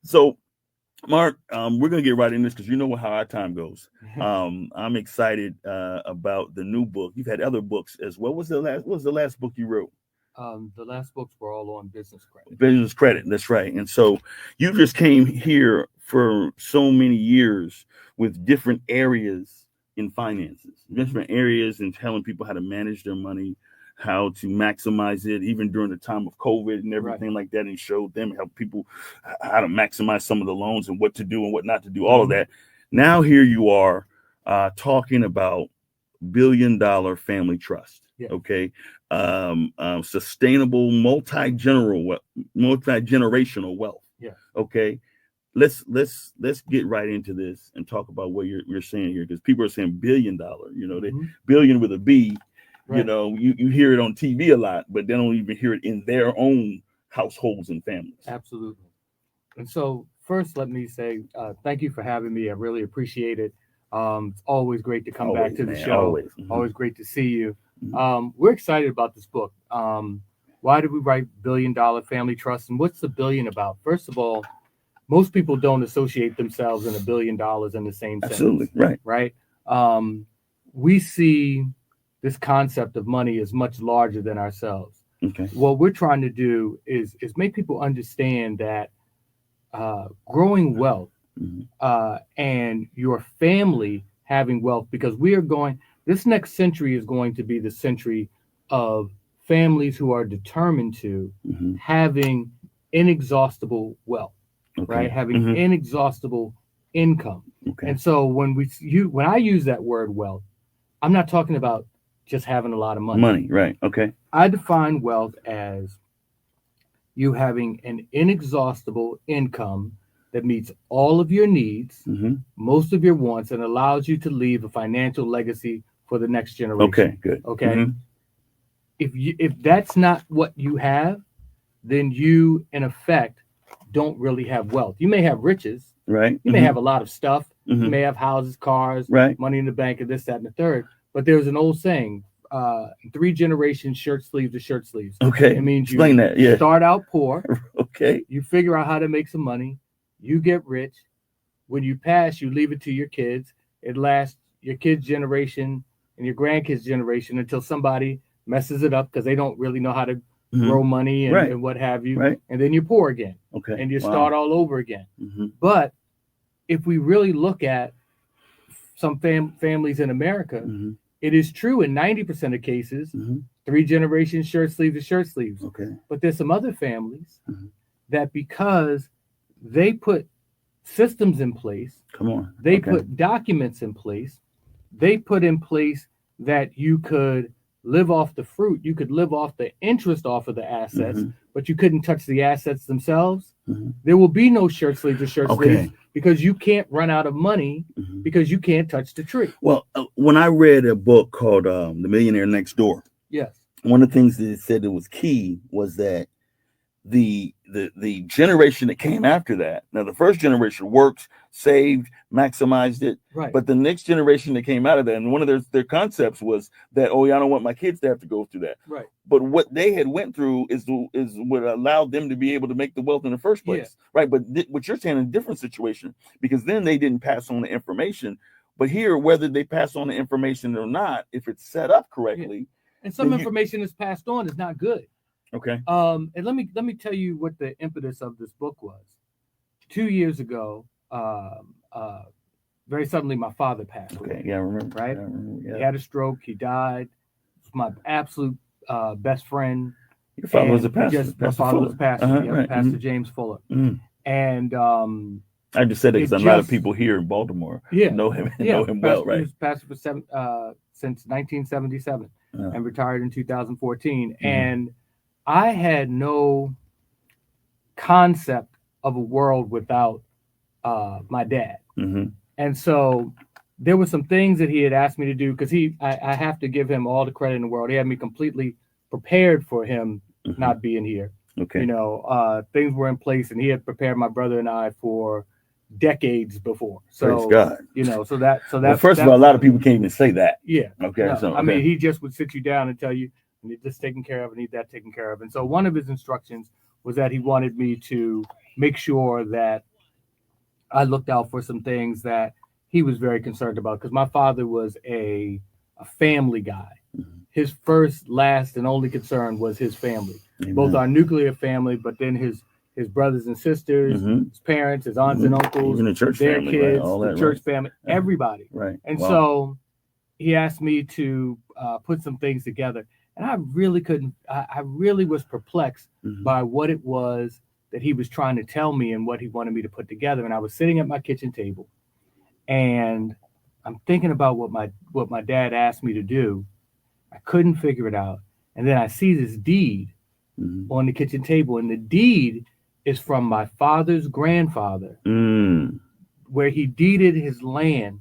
So, Mark, we're gonna get right in this because you know how our time goes. I'm excited about the new book. You've had other books as well. What was the last book you wrote? The last books were all on business credit. Business credit. That's right. And so you just came here for so many years with different areas in finances, different areas in telling people how to manage their money, how to maximize it, even during the time of COVID and Right. everything like that, and showed them how people how to maximize some of the loans and what to do and what not to do, all of Mhm. that. Now here you are talking about billion-dollar family trust. Yeah. Okay, sustainable multi-generational wealth. Yeah. Okay, let's get right into this and talk about what you're saying here because people are saying $1 billion. They Mhm. billion with a B. Right. You hear it on TV a lot, but they don't even hear it in their own households and families. Absolutely. And so, first, let me say thank you for having me. I really appreciate it. It's always great to come back Always, to the man, show. always. Always great to see you. Mhm. We're excited about this book. Why did we write $1 billion Family Trust? And what's the billion about? First of all, most people don't associate themselves in $1 billion in the same Absolutely, sentence, right. right? Um, we see this concept of money as much larger than ourselves. Okay. What we're trying to do is make people understand that growing wealth Mhm. and your family having wealth, because this next century is going to be the century of families who are determined to Mhm. having inexhaustible wealth, right? Okay. Having Mhm. inexhaustible income. Okay. And so when I use that word wealth, I'm not talking about just having a lot of money. Money, right? Okay. I define wealth as you having an inexhaustible income that meets all of your needs, Hmm. most of your wants, and allows you to leave a financial legacy for the next generation. Okay. Good. Okay. If that's not what you have, then you in effect don't really have wealth. You may have riches, Right. you may have a lot of stuff, you Hmm. may have houses, cars, Right. money in the bank, and this, that, and the third. But there's an old saying, 3 generations shirt sleeves to shirt sleeves. Okay. It means Explain you that. Yeah. start out poor, Okay. you figure out how to make some money, you get rich. When you pass, you leave it to your kids. It lasts your kids' generation and your grandkids' generation until somebody messes it up because they don't really know how to Hmm. grow money Right. and what have you. Right. And then you're poor again Okay. and you Wow. start all over again. Hmm. But if we really look at some families in America, Hmm. it is true in 90% of cases, Hmm. 3 generations shirt sleeves to shirt sleeves. Okay. But there's some other families Mhm. that because they put systems in place, Come on. they Okay. put documents in place, they put in place that you could live off the fruit, you could live off the interest off of the assets, Hmm. but you couldn't touch the assets themselves. Hmm. There will be no shirt sleeves or shirt sleeves Okay. because you can't run out of money Hmm. because you can't touch the tree. Well, when I read a book called "The Millionaire Next Door," Yes. one of the things that it said that was key was that the generation that came after that. Now, the first generation worked, saved, maximized it, Right. but the next generation that came out of that, and one of their concepts was that, oh, yeah, I don't want my kids to have to go through that. Right. But what they had went through is what allowed them to be able to make the wealth in the first place, right? But what you're saying in a different situation, because then they didn't pass on the information. But here, whether they pass on the information or not, if it's set up correctly, And some then information that's passed on is not good. okay, And let me tell you what the impetus of this book was. 2 years ago, very suddenly my father passed okay, away. yeah, I remember, Right? yeah, I remember, He yeah. had a stroke. He died. He was my absolute best friend. Your father was a And he pastor, just my Pastor father was Fuller. pastor. Yeah, Right. Pastor James Fuller. Mhm. And I just said it it because a lot of just people here in Baltimore yeah know him and yeah know him well, he right? was pastor for since 1977 Uh, and retired in 2014. Mhm. And I had no concept of a world without my dad. mhm. And so there were some things that he had asked me to do because I have to give him all the credit in the world. He had me completely prepared for him Mhm. not being here. Okay. Things were in place and he had prepared my brother and I for decades before. Praise So, God. so Well, that first of that all, a lot of people can't even say that. yeah. Okay. No, So I mean, okay. he just would sit you down and tell you, I need this taken care of, I need that taken care of. And so one of his instructions was that he wanted me to make sure that I looked out for some things that he was very concerned about because my father was a family guy. Mhm. His first, last, and only concern was his family, both Amen. our nuclear family, but then his brothers and sisters, Mhm. his parents, his aunts and uncles, Even the church their family, right? kids, All the that, church right? family, Uh-huh. everybody. Right. And Wow. so he asked me to put some things together, and I really couldn't. I really was perplexed Mhm. by what it was that he was trying to tell me and what he wanted me to put together. And I was sitting at my kitchen table, and I'm thinking about what my dad asked me to do. I couldn't figure it out, and then I see this deed Mhm. on the kitchen table, and the deed is from my father's grandfather, Mm. where he deeded his land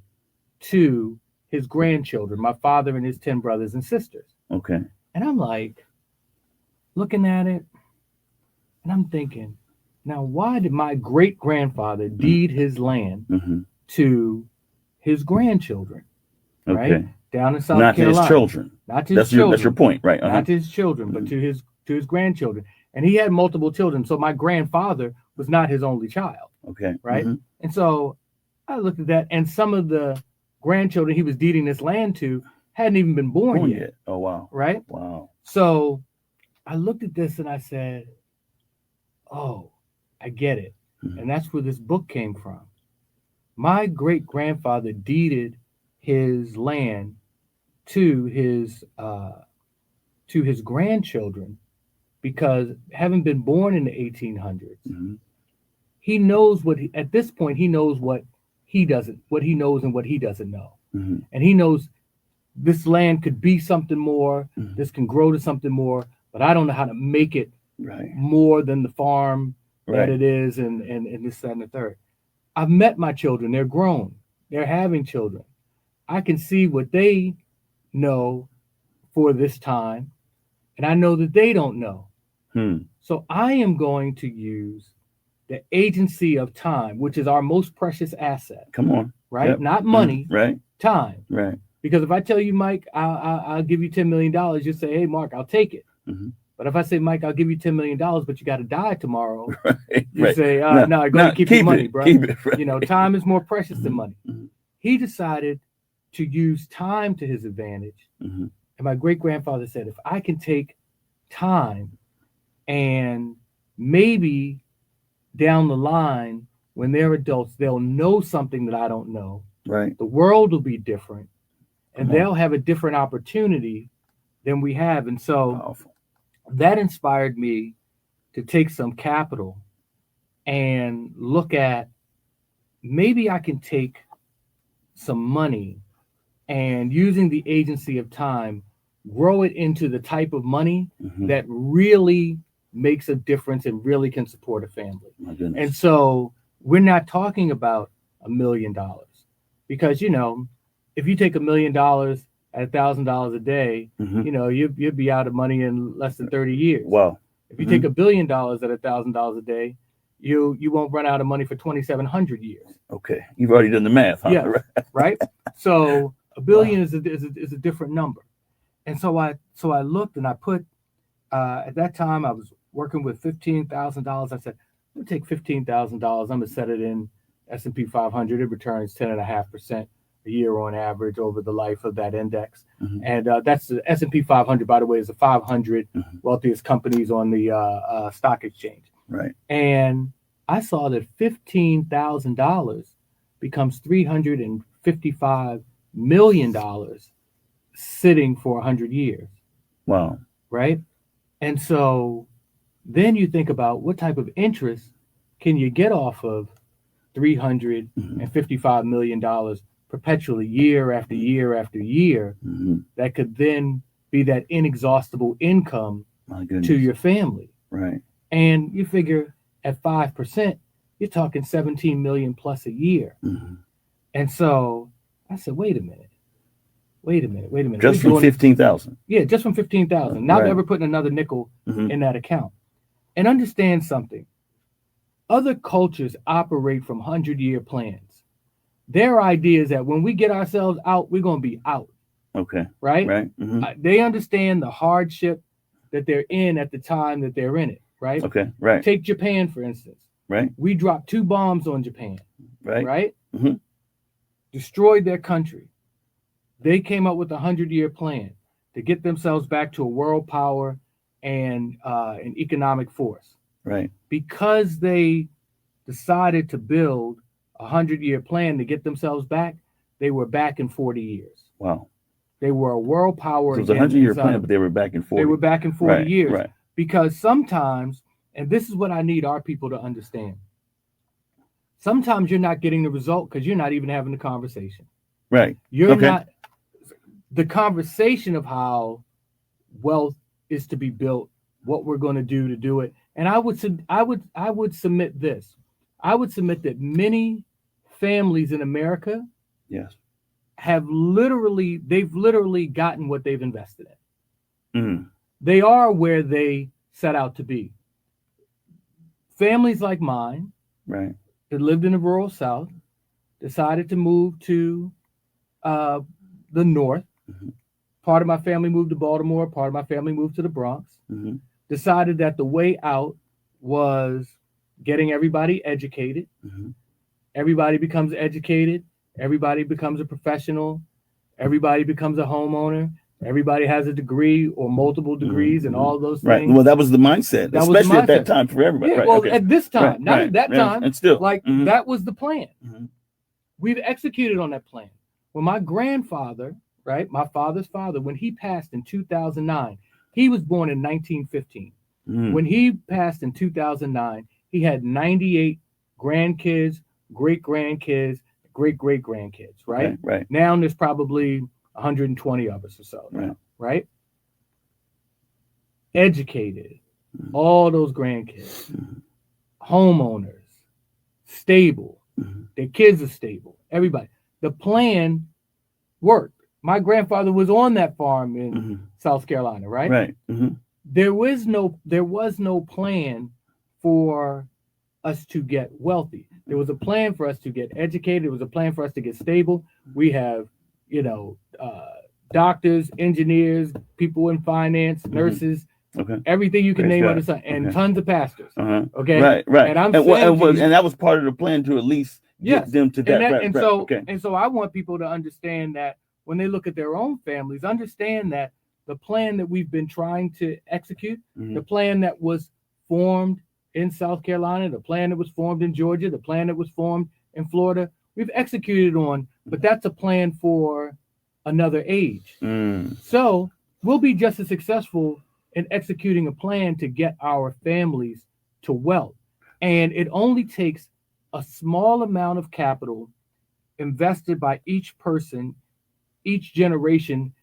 to his grandchildren, my father and his 10 brothers and sisters. Okay. And I'm like, looking at it, and I'm thinking, now, why did my great grandfather deed his land Mhm. to his grandchildren, right? Okay. Down in South Not to Carolina. his children. Not to his That's your children. point, right? Uh-huh. Not to his children, but Mhm. to his grandchildren. And he had multiple children. So my grandfather was not his only child, Okay. right? Mhm. And so I looked at that, and some of the grandchildren he was deeding this land to hadn't even been born yet, Oh wow. right? Wow. So I looked at this and I said, oh, I get it. Mhm. And that's where this book came from. My great grandfather deeded his land to his grandchildren because having been born in the 1800s, Mhm. he knows at this point he knows what he knows and what he doesn't know. Mhm. And he knows this land could be something more, Mhm. this can grow to something more, but I don't know how to make it Right. more than the farm that Right. it is, and this, that, and the third. I've met my children, they're grown, they're having children. I can see what they know for this time, and I know that they don't know. Hmm. So I am going to use the agency of time, which is our most precious asset, Come on. right? Yep. Not money, Right. time. Right. Because if I tell you, Mike, I'll give you $10 million, you say, hey, Mark, I'll take it. Mhm. But if I say, Mike, I'll give you $10 million, but you got to die tomorrow, Right. you Right. say, No, no, go ahead and keep your money, it. bro. Keep it. Right. You know, time is more precious than Mhm. money. Mhm. He decided to use time to his advantage. Mhm. And my great grandfather said, if I can take time and maybe down the line, when they're adults, they'll know something that I don't know. Right. The world will be different, and Come on. they'll have a different opportunity than we have. And so Powerful. that inspired me to take some capital and look at maybe I can take some money and using the agency of time, grow it into the type of money Mhm. that really makes a difference and really can support a family. My goodness. And so we're not talking about $1 million because, you know, if you take $1 million at $1,000 a day, Mhm. you know, you'd be out of money in less than 30 years. Wow. If you Mhm. take $1 billion at $1,000 a day, you won't run out of money for 2,700 years. Okay. You've already done the math, huh? Yeah. Right? So $1 billion is a different number. And so I looked and I put at that time I was working with $15,000. I said, I'm gonna take $15,000. I'm gonna set it in S&P 500. It returns 10.5% a year on average over the life of that index. Mhm. And that's the S&P 500, by the way, is the 500 Mhm. wealthiest companies on the stock exchange. Right. And I saw that $15,000 becomes $355 million sitting for 100 years, Wow. right? And so then you think about what type of interest can you get off of $355 million perpetually, year after year after year, Mhm. that could then be that inexhaustible income My goodness. to your family. Right. And you figure at 5%, you're talking 17 million plus a year. Mhm. And so I said, wait a minute. Just from 15,000. Yeah, just from 15,000. Not Right. ever putting another nickel Mhm. in that account. And understand something. Other cultures operate from 100-year plans. Their idea is that when we get ourselves out, we're going to be out, Okay. right? Right. Mhm. They understand the hardship that they're in at the time that they're in it, right? Okay. Right. Take Japan, for instance. Right. We dropped 2 bombs on Japan. right? Mm-hmm. Destroyed their country. They came up with a 100-year plan to get themselves back to a world power and an economic force. Right. Because they decided to build a 100-year plan to get themselves back, they were back in 40 years. Wow. They were a world power. So it was a 100-year plan, but they were back in 40. They were back in 40 right, years. Right. Because sometimes, and this is what I need our people to understand, sometimes you're not getting the result because you're not even having the conversation. Right. You're not, the conversation of how wealth is to be built, what we're going to do it. And I would submit this. I would submit that many families in America they've literally gotten what they've invested in. Mm-hmm. They are where they set out to be. Families like mine, right, that lived in the rural South, decided to move to the North. Mm-hmm. Part of my family moved to Baltimore. Part of my family moved to the Bronx. Mm-hmm. Decided that the way out was getting everybody educated. Mm-hmm. Everybody becomes educated. Everybody becomes a professional. Everybody becomes a homeowner. Everybody has a degree or multiple degrees and all those things. Right. Well, that was the mindset, especially at that time for everybody. Yeah, right. Well, okay. At this time, not at that time. And still, like that was the plan. Mm-hmm. We've executed on that plan. When my grandfather, right, my father's father, when he passed in 2009, he was born in 1915. Mm-hmm. When he passed in 2009, he had 98 grandkids, great-grandkids, great-great-grandkids, right? Okay, right. Now there's probably 120 of us or so, right? Educated, all those grandkids, homeowners, stable, their kids are stable, everybody. The plan worked. My grandfather was on that farm in South Carolina, right? Right. Mm-hmm. There was no plan for us to get wealthy. There was a plan for us to get educated. There was a plan for us to get stable. We have, doctors, engineers, people in finance, nurses, everything you can name under sun, and tons of pastors. Okay, right. And and that was part of the plan to at least get them to that. And so I want people to understand that when they look at their own families, understand that the plan that we've been trying to execute, the plan that was formed in South Carolina, the plan that was formed in Georgia, the plan that was formed in Florida, we've executed on, but that's a plan for another age. So we'll be just as successful in executing a plan to get our families to wealth. And it only takes a small amount of capital invested by each person, each generation,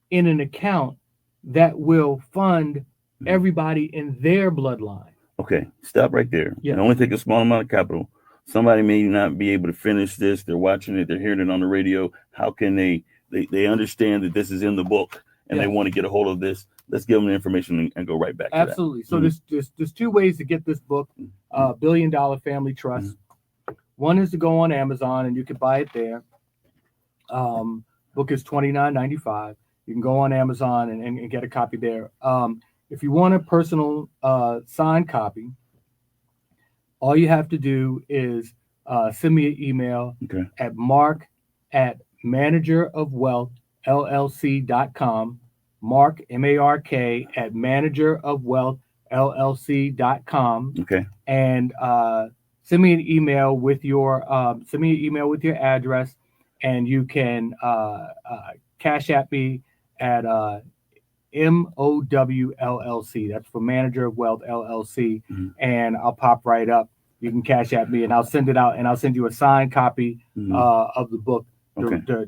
in an account that will fund everybody in their bloodline. Okay, stop right there. It only take a small amount of capital. Somebody may not be able to finish this. They're watching it. They're hearing it on the radio. How can they understand that this is in the book and they want to get a hold of this? Let's give them the information and go right back to that. Absolutely. So there's two ways to get this book, $1 Billion Family Trust. One is to go on Amazon and you can buy it there. Book is $29.95. You can go on Amazon and get a copy there. If you want a personal signed copy, all you have to do is send me an email at mark@managerofwealthllc.com. Mark, M-A-R-K, at managerofwealthllc.com. Okay. And send me an email with your address, and you can cash at me at MOW LLC. That's for Manager of Wealth LLC. And I'll pop right up. You can cash at me and I'll send it out, and I'll send you a signed copy of the book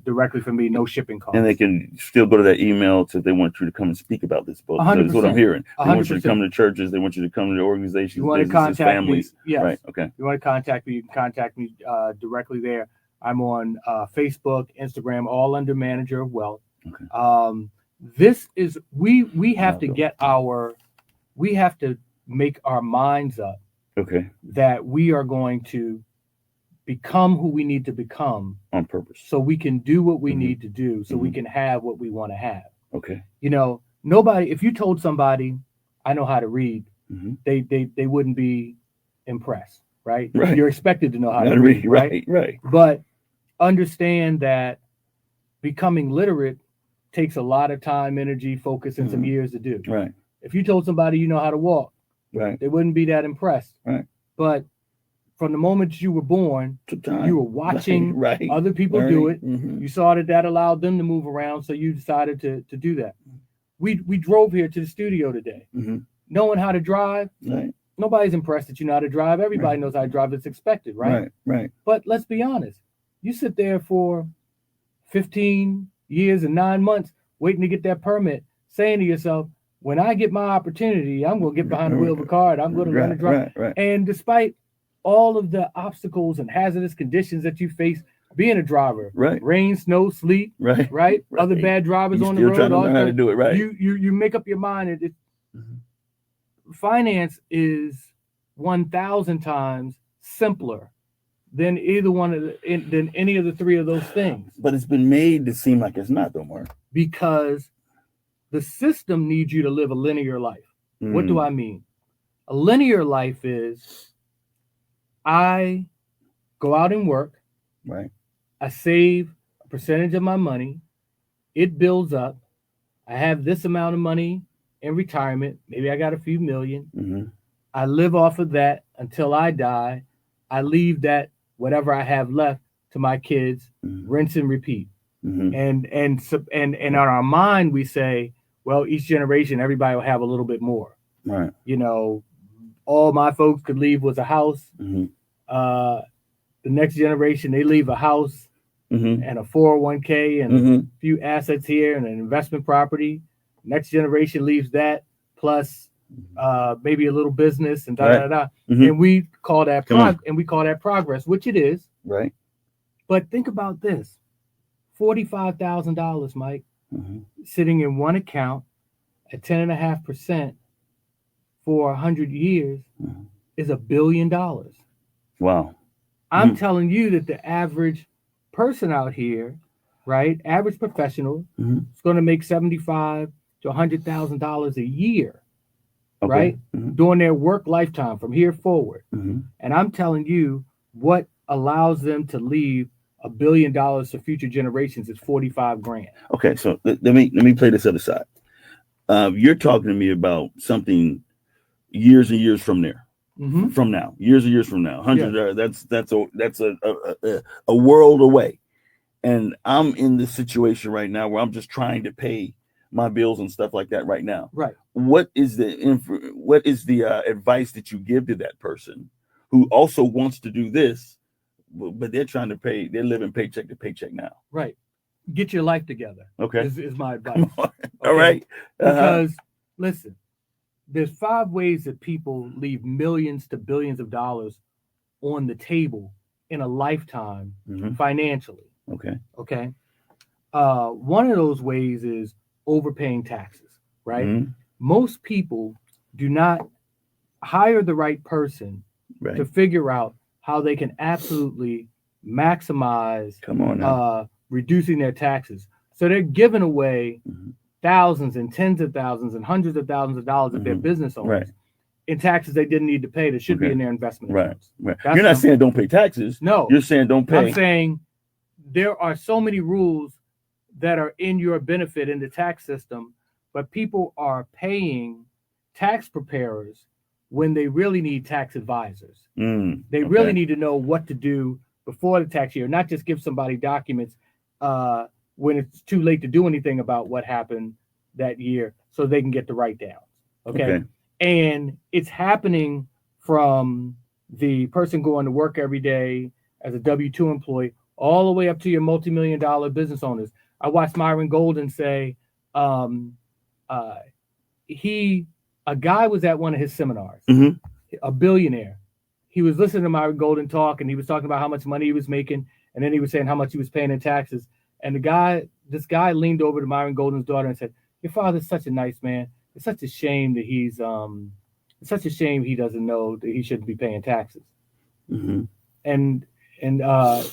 directly from me, no shipping costs. And they can still go to that email if they want you to come and speak about this book. 100%. That's what I'm hearing. They 100%. want you to come to churches. They want you to come to the organizations, you want to businesses, contact families. Me, yes. Right. Okay. You want to contact me, you can contact me directly there. I'm on Facebook, Instagram, all under Manager of Wealth. Okay. This is we have to make our minds up that we are going to become who we need to become on purpose, so we can do what we need to do, so we can have what we want to have. Okay. Nobody, if you told somebody I know how to read, they wouldn't be impressed. right? Right. You're expected to know how to Gotta read, right? Right. Right. But understand that becoming literate takes a lot of time, energy, focus, and some years to do. Right. If you told somebody you know how to walk, Right. they wouldn't be that impressed. Right. But from the moment you were born, you were watching right. other people Learning. do it. You saw that allowed them to move around, so you decided to do that. We drove here to the studio today, knowing how to drive. Right. Nobody's impressed that you know how to drive. Everybody knows how to drive. It's expected, right? Right. Right. But let's be honest. You sit there for 15 years and 9 months waiting to get that permit, saying to yourself, when I get my opportunity, I'm going to get behind the wheel of a car and I'm going to learn to drive. Right. And despite all of the obstacles and hazardous conditions that you face being a driver, right? Rain, snow, sleet, right? Other bad drivers on the road. Trying to learn how to do it, right? You make up your mind. Finance is 1,000 times simpler than than any of the three of those things. But it's been made to seem like it's not, though, Mark. Because the system needs you to live a linear life. What do I mean? A linear life is I go out and work. Right. I save a percentage of my money. It builds up. I have this amount of money in retirement. Maybe I got a few million. I live off of that until I die. I leave that, whatever I have left, to my kids, rinse and repeat. And on our mind, we say, well, each generation, everybody will have a little bit more. Right. You know, all my folks could leave was a house. The next generation, they leave a house and a 401k and a few assets here and an investment property. Next generation leaves that plus maybe a little business and and we call that progress, which it is. Right. But think about this: $45,000, Mike, sitting in one account at 10.5% for 100 years is $1 billion. Wow. I'm telling you that the average person out here, right, average professional, is going to make $75,000 to $100,000 a year, right, during their work lifetime from here forward. And I'm telling you, what allows them to leave $1 billion to future generations is 45 grand. Okay, so let me play this other side. You're talking to me about something years and years from there. From now, years and years from now, that's a world away, and I'm in this situation right now where I'm just trying to pay my bills and stuff like that right now. Right. What is the advice that you give to that person who also wants to do this, but they're trying to pay? They're living paycheck to paycheck now. Right. Get your life together. Okay. Is my advice. Okay? All right. Because listen. There's 5 ways that people leave millions to billions of dollars on the table in a lifetime financially. Okay. One of those ways is overpaying taxes, right? Most people do not hire the right person to figure out how they can absolutely maximize reducing their taxes. So they're giving away thousands and tens of thousands and hundreds of thousands of dollars of their business owners in taxes they didn't need to pay that should be in their investment accounts. Right. You're not saying don't pay taxes. No. You're saying don't pay. I'm saying there are so many rules that are in your benefit in the tax system, but people are paying tax preparers when they really need tax advisors. They really need to know what to do before the tax year, not just give somebody documents when it's too late to do anything about what happened that year so they can get the write downs. Okay. And it's happening from the person going to work every day as a W-2 employee all the way up to your multi-million-dollar business owners. I watched Myron Golden say a guy was at one of his seminars, a billionaire. He was listening to Myron Golden talk, and he was talking about how much money he was making, and then he was saying how much he was paying in taxes. And this guy leaned over to Myron Golden's daughter and said, "Your father's such a nice man. It's such a shame that it's such a shame he doesn't know that he shouldn't be paying taxes." And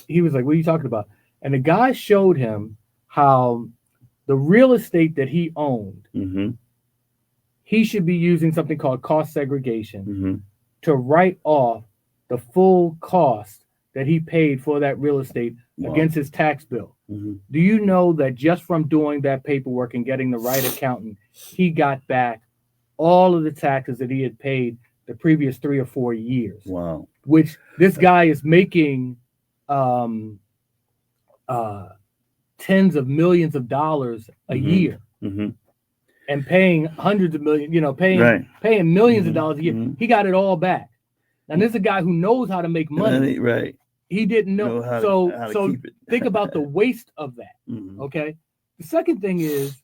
he was like, "What are you talking about?" And the guy showed him how the real estate that he owned, he should be using something called cost segregation to write off the full cost that he paid for that real estate Wow. against his tax bill. Mhm. Do you know that just from doing that paperwork and getting the right accountant, he got back all of the taxes that he had paid the previous 3 or 4 years? Wow. Which this guy is making tens of millions of dollars a Mhm. year Mm-hmm. and paying hundreds of millions, paying millions of dollars a year. Mhm. He got it all back. And this is a guy who knows how to make money. Right. He didn't know. How So to keep it. think about the waste of that. Mhm. Okay. The second thing is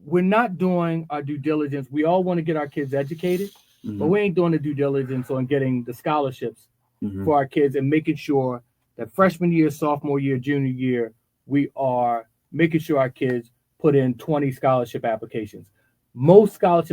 we're not doing our due diligence. We all want to get our kids educated, Mhm. but we ain't doing the due diligence on getting the scholarships Mhm. for our kids and making sure that freshman year, sophomore year, junior year, we are making sure our kids put in 20 scholarship applications. Most scholarships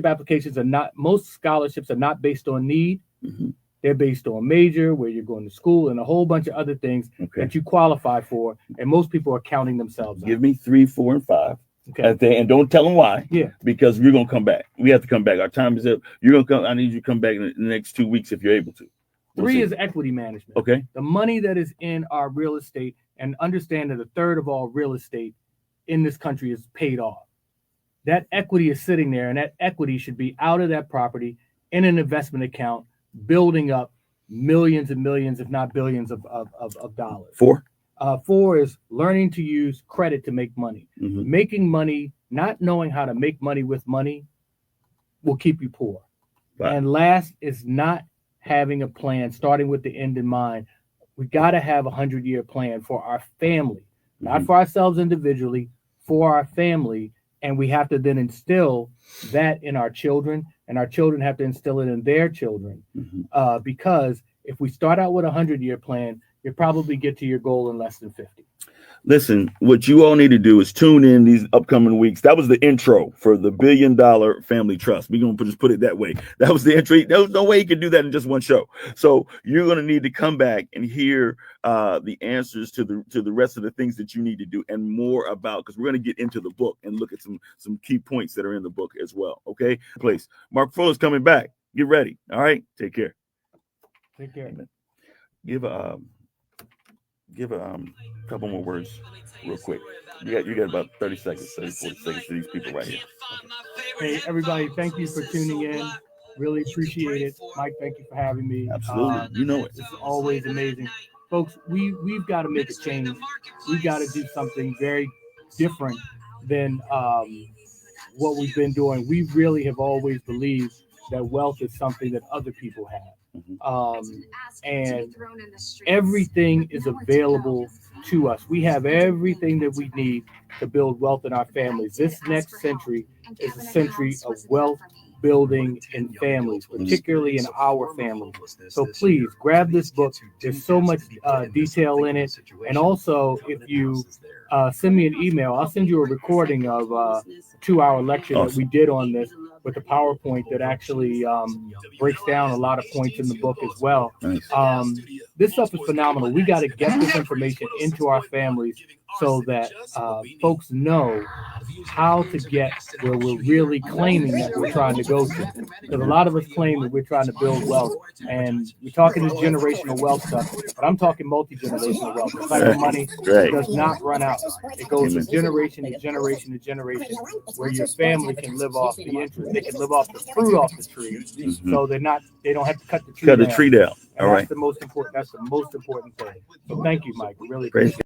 are not based on need. Mhm. They're based on major, where you're going to school, and a whole bunch of other things Okay. that you qualify for. And most people are counting themselves Give out. me 3, 4, and 5. Okay. And don't tell them why. Yeah. Because we're gonna come back. We have to come back. Our time is up. You're gonna come. I need you to come back in the next 2 weeks if you're able to. We'll 3 see. is equity management. Okay. The money that is in our real estate, and understand that a third of all real estate in this country is paid off. That equity is sitting there, and that equity should be out of that property in an investment account, building up millions and millions, if not billions of dollars. 4. 4 is learning to use credit to make money. Mhm. Making money, not knowing how to make money with money, will keep you poor. Right. And last is not having a plan, starting with the end in mind. We got to have a 100-year plan for our family, not Mhm. for ourselves individually, for our family. And we have to then instill that in our children, and our children have to instill it in their children. Mhm. Because if we start out with a 100-year plan, you'll probably get to your goal in less than 50. Listen, what you all need to do is tune in these upcoming weeks. That was the intro for the $1 Billion Family Trust. We're going to just put it that way. That was the intro. There was no way you could do that in just one show. So you're going to need to come back and hear the answers to the rest of the things that you need to do, and more about, because we're going to get into the book and look at some key points that are in the book as well. Okay, please. Mark Fuller's coming back. Get ready. All right. Take care. Take care. Amen. Give a couple more words real quick. You got about 30 seconds, 40 seconds to these people right here. Okay. Hey, everybody, thank you for tuning in. Really appreciate it. Mike, thank you for having me. Absolutely. You know it. It's always amazing. Folks, we've got to make a change. We've got to do something very different than what we've been doing. We really have always believed that wealth is something that other people have. And everything is available to us. We have everything that we need to build wealth in our families. This next century is a century of wealth building in families, particularly in our families. So please grab this book. There's so much detail in it. And also, if you send me an email, I'll send you a recording of a 2-hour lecture that we did on this, with the PowerPoint that actually breaks down a lot of points in the book as well. Nice. This stuff is phenomenal. We got to get this information into our families so that folks know how to get where we're really claiming that we're trying to go to. Because a lot of us claim that we're trying to build wealth, and we're talking this generational wealth stuff, but I'm talking multi-generational wealth. The type of money does not run out. It goes from generation to generation to generation, where your family can live off the interest. They can live off the fruit off the tree, so they don't have to cut the tree down. Cut the tree down. And All that's right. the most important. That's the most important thing. So thank you, Mike. We really Praise appreciate it.